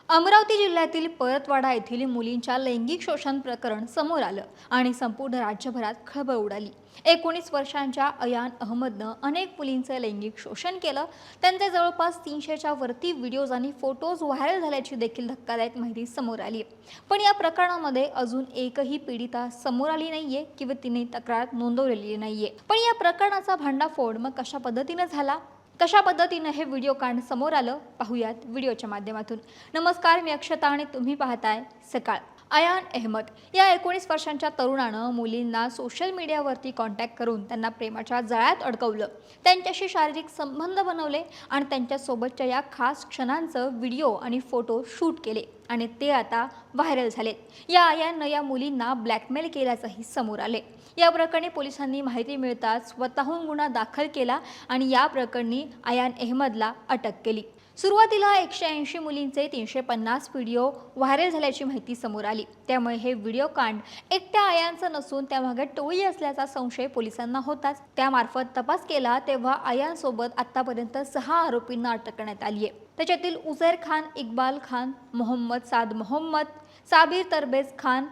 अमरावती जिल्ह्यातील परतवाडा येथील मुलींच्या लैंगिक शोषण प्रकरण समोर आलं आणि संपूर्ण राज्यभरात खळबळ उडाली। 19 वर्षांच्या अयान अहमदनं अनेक मुलींचे लैंगिक शोषण केलं। त्यांचे जवळपास 300च्या वरती व्हिडिओज आणि फोटोज व्हायरल झाल्याची देखील धक्कादायक माहिती समोर आली आहे। पण या प्रकरणामध्ये अजून एकही पीडिता समोर आली नाहीये किंवा तिने तक्रार नोंदवलेली नाहीये। पण या प्रकरणाचा भांडाफोड मग कशा पद्धतीने झाला, कशा पद्धतीने हे व्हिडिओ कांड समोर आलं पाहूयात व्हिडिओच्या माध्यमातून। नमस्कार, मी अक्षता आणि तुम्ही पाहताय सकाळ। अयान अहमद या 19 वर्षांच्या तरुणानं मुलींना सोशल मीडियावरती कॉन्टॅक्ट करून त्यांना प्रेमाच्या जाळ्यात अडकवलं, त्यांच्याशी शारीरिक संबंध बनवले आणि त्यांच्यासोबतच्या या खास क्षणांचं व्हिडिओ आणि फोटो शूट केले आणि ते आता व्हायरल झालेत। या अयाननं या मुलींना ब्लॅकमेल केल्याचंही समोर आले। या प्रकरणी पोलिसांनी माहिती मिळताच स्वतःहून गुन्हा दाखल केला आणि या प्रकरणी अयान अहमदला अटक केली। सुरुवातीला 180 मुलींचे 350 व्हिडिओ व्हायरल झाल्याची माहिती समोर आली। त्यामुळे हे व्हिडिओ कांड एकट्या अयानचं नसून त्यामागे टोळी असल्याचा संशय पोलिसांना होताच। त्यामार्फत तपास केला तेव्हा अयानसोबत आतापर्यंत 6 आरोपींना अटक करण्यात आली आहे। त्याच्यातील उझैर खान, इक्बाल खान, मोहम्मद साद मोहम्मद, साबिर तरबेज खान,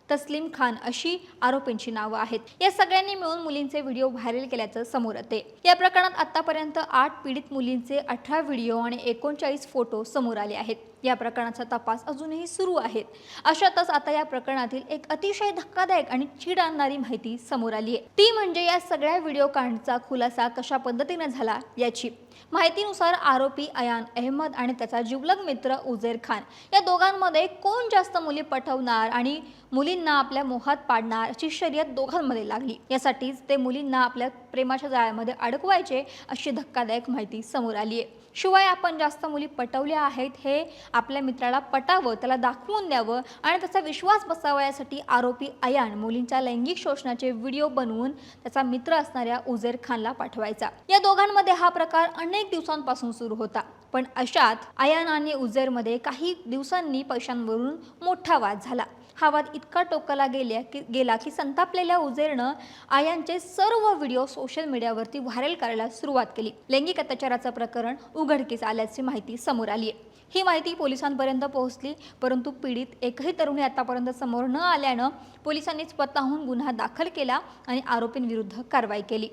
तस्लीम खान अशी आरोपींची नावं आहेत। या सगळ्यांनी मिळून मुलींचे व्हिडिओ व्हायरल केल्याचं समोर येते। या प्रकरणात आतापर्यंत 8 पीडित मुलींचे 18 व्हिडिओ आणि 39 फोटो समोर आले आहेत। या प्रकरणाचा तपास अजूनही सुरू आहे। अशातच आता या प्रकरणातील एक अतिशय धक्कादायक आणि चीड आणणारी माहिती समोर आली आहे। ती म्हणजे या सगळ्या व्हिडिओ कांडचा खुलासा कशा पद्धतीने झाला याची। माहितीनुसार आरोपी अयान अहमद आणि त्याचा जिवलग मित्र उझैर खान या दोघांमध्ये कोण जास्त मुली पटवणार आणि मुलींना आपल्या मोहात पाडणार अशी शर्यत दोघांमध्ये लागली। यासाठीच ते मुलींना आपल्या प्रेमाच्या जाळ्यामध्ये अडकवायचे अशी धक्कादायक माहिती समोर आली आहे। शिवाय आपण जास्त मुली पटवल्या आहेत हे आपल्या मित्राला पटावं, त्याला दाखवून द्यावं आणि त्याचा विश्वास बसावा यासाठी आरोपी अयान मुलींच्या लैंगिक शोषणाचे व्हिडिओ बनवून त्याचा मित्र असणाऱ्या उझैर खानला पाठवायचा। या दोघांमध्ये हा प्रकार अनेक दिवसांपासून सुरू होता। पण अशात अयान आणि उझैरमध्ये काही दिवसांनी पैशांवरून मोठा वाद झाला। हा वाद इतका टोकाला गेला की संतापलेल्या उझैरनं अयानचे सर्व व्हिडिओ सोशल मीडियावरती व्हायरल करायला सुरुवात केली। लैंगिक अत्याचाराचं प्रकरण उघडकीस आल्याची माहिती समोर आली आहे। ही माहिती पोलिसांपर्यंत पोहोचली, परंतु पीडित एकही तरुणी आतापर्यंत समोर न आल्यानं पोलिसांनी स्वतःहून गुन्हा दाखल केला आणि आरोपींविरुद्ध कारवाई केली।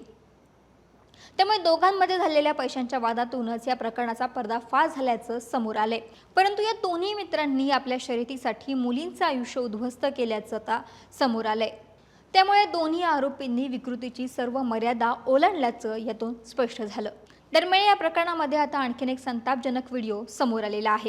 त्यामुळे दोघांमध्ये झालेल्या पैशांच्या वादातूनच या प्रकरणाचा पर्दाफाश झाल्याचं समोर आले। परंतु या दोन्ही मित्रांनी आपल्या शर्यतीसाठी मुलींचं आयुष्य उद्ध्वस्त केल्याचं आता समोर आलंय। त्यामुळे दोन्ही आरोपींनी विकृतीची सर्व मर्यादा ओलांडल्याचं यातून स्पष्ट झालं। दरम्यान या प्रकरणामध्ये आता आणखीन एक संतापजनक व्हिडिओ समोर आलेला आहे।